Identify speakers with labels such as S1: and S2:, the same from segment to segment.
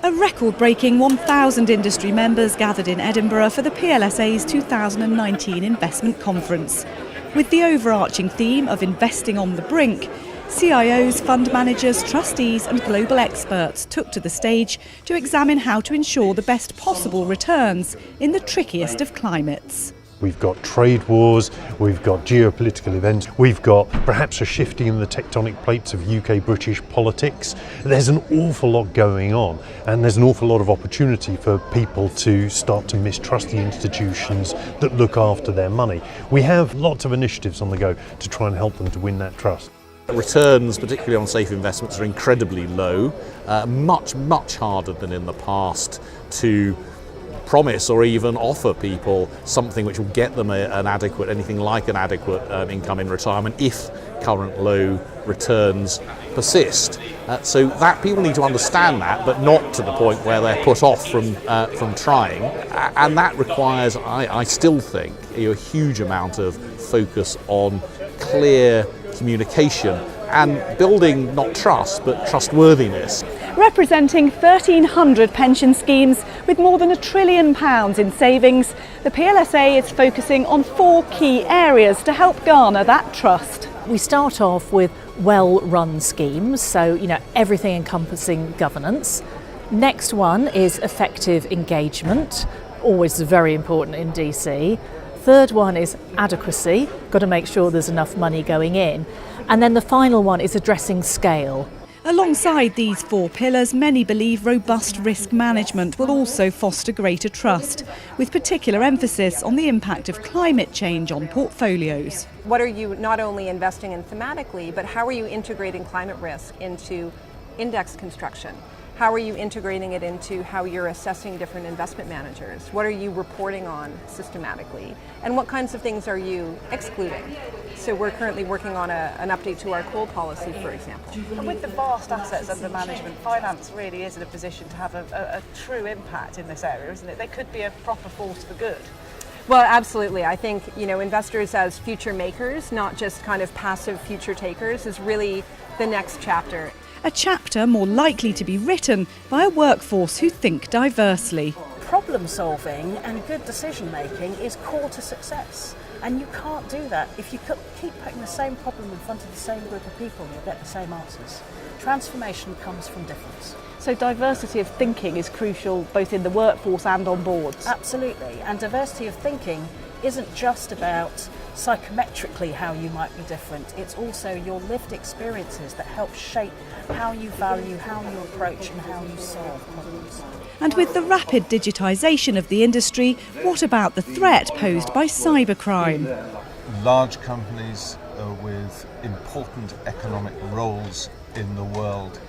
S1: A record-breaking 1,000 industry members gathered in Edinburgh for the PLSA's 2019 Investment Conference. With the overarching theme of investing on the brink, CIOs, fund managers, trustees and global experts took to the stage to examine how to ensure the best possible returns in the trickiest of climates.
S2: We've got trade wars, we've got geopolitical events, we've got perhaps a shifting in the tectonic plates of UK-British politics. There's an awful lot going on, and there's an awful lot of opportunity for people to start to mistrust the institutions that look after their money. We have lots of initiatives on the go to try and help them to win that trust.
S3: Returns, particularly on safe investments, are incredibly low, much harder than in the past to promise or even offer people something which will get them anything like an adequate income in retirement if current low returns persist. So that people need to understand that, but not to the point where they're put off from trying. And that requires, I still think, a huge amount of focus on clear communication and building not trust but trustworthiness.
S1: Representing 1,300 pension schemes with more than £1 trillion in savings, the PLSA is focusing on 4 key areas to help garner that trust.
S4: We start off with well-run schemes, so everything encompassing governance. Next one is effective engagement, always very important in DC. Third one is adequacy, got to make sure there's enough money going in. And then the final one is addressing scale.
S1: Alongside these 4 pillars, many believe robust risk management will also foster greater trust, with particular emphasis on the impact of climate change on portfolios.
S5: What are you not only investing in thematically, but how are you integrating climate risk into index construction? How are you integrating it into how you're assessing different investment managers? What are you reporting on systematically? And what kinds of things are you excluding? So we're currently working on an update to our coal policy, for example.
S6: And with the vast assets under management, finance really is in a position to have a true impact in this area, isn't it? They could be a proper force for good.
S5: Well, absolutely. I think, investors as future makers, not just kind of passive future takers, is really the next chapter.
S1: A chapter more likely to be written by a workforce who think diversely.
S6: Problem solving and good decision making is core to success. And you can't do that if you keep putting the same problem in front of the same group of people and you'll get the same answers. Transformation comes from difference.
S1: So diversity of thinking is crucial both in the workforce and on boards?
S6: Absolutely, and diversity of thinking isn't just about psychometrically how you might be different, it's also your lived experiences that help shape how you value, how you approach and how you solve problems.
S1: And with the rapid digitisation of the industry, what about the threat posed by cybercrime?
S7: Large companies with important economic roles in the world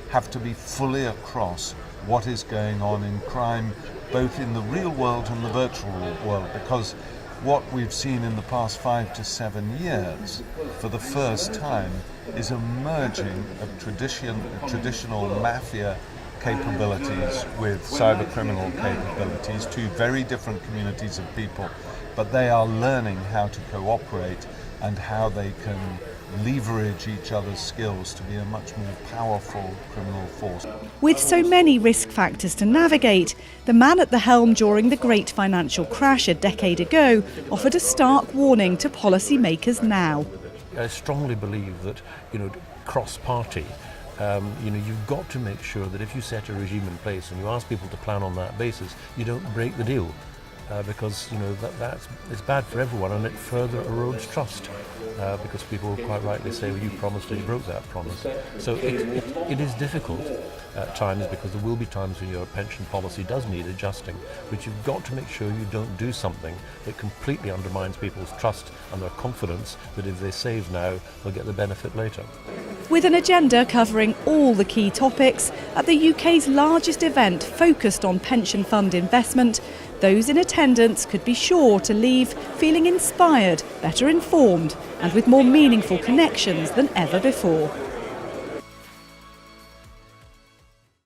S7: have to be fully across what is going on in crime, both in the real world and the virtual world, because what we've seen in the past 5 to 7 years, for the first time, is a merging of traditional mafia capabilities with cyber criminal capabilities, 2 very different communities of people, but they are learning how to cooperate and how they can leverage each other's skills to be a much more powerful criminal force.
S1: With so many risk factors to navigate, the man at the helm during the great financial crash a decade ago offered a stark warning to policymakers now.
S8: I strongly believe that, cross-party, you've got to make sure that if you set a regime in place and you ask people to plan on that basis, you don't break the deal. Because it's bad for everyone and it further erodes trust because people quite rightly say, well, you promised and you broke that promise. So it is difficult at times because there will be times when your pension policy does need adjusting, but you've got to make sure you don't do something that completely undermines people's trust and their confidence that if they save now, they'll get the benefit later.
S1: With an agenda covering all the key topics at the UK's largest event focused on pension fund investment, those in attendance could be sure to leave feeling inspired, better informed and with more meaningful connections than ever before.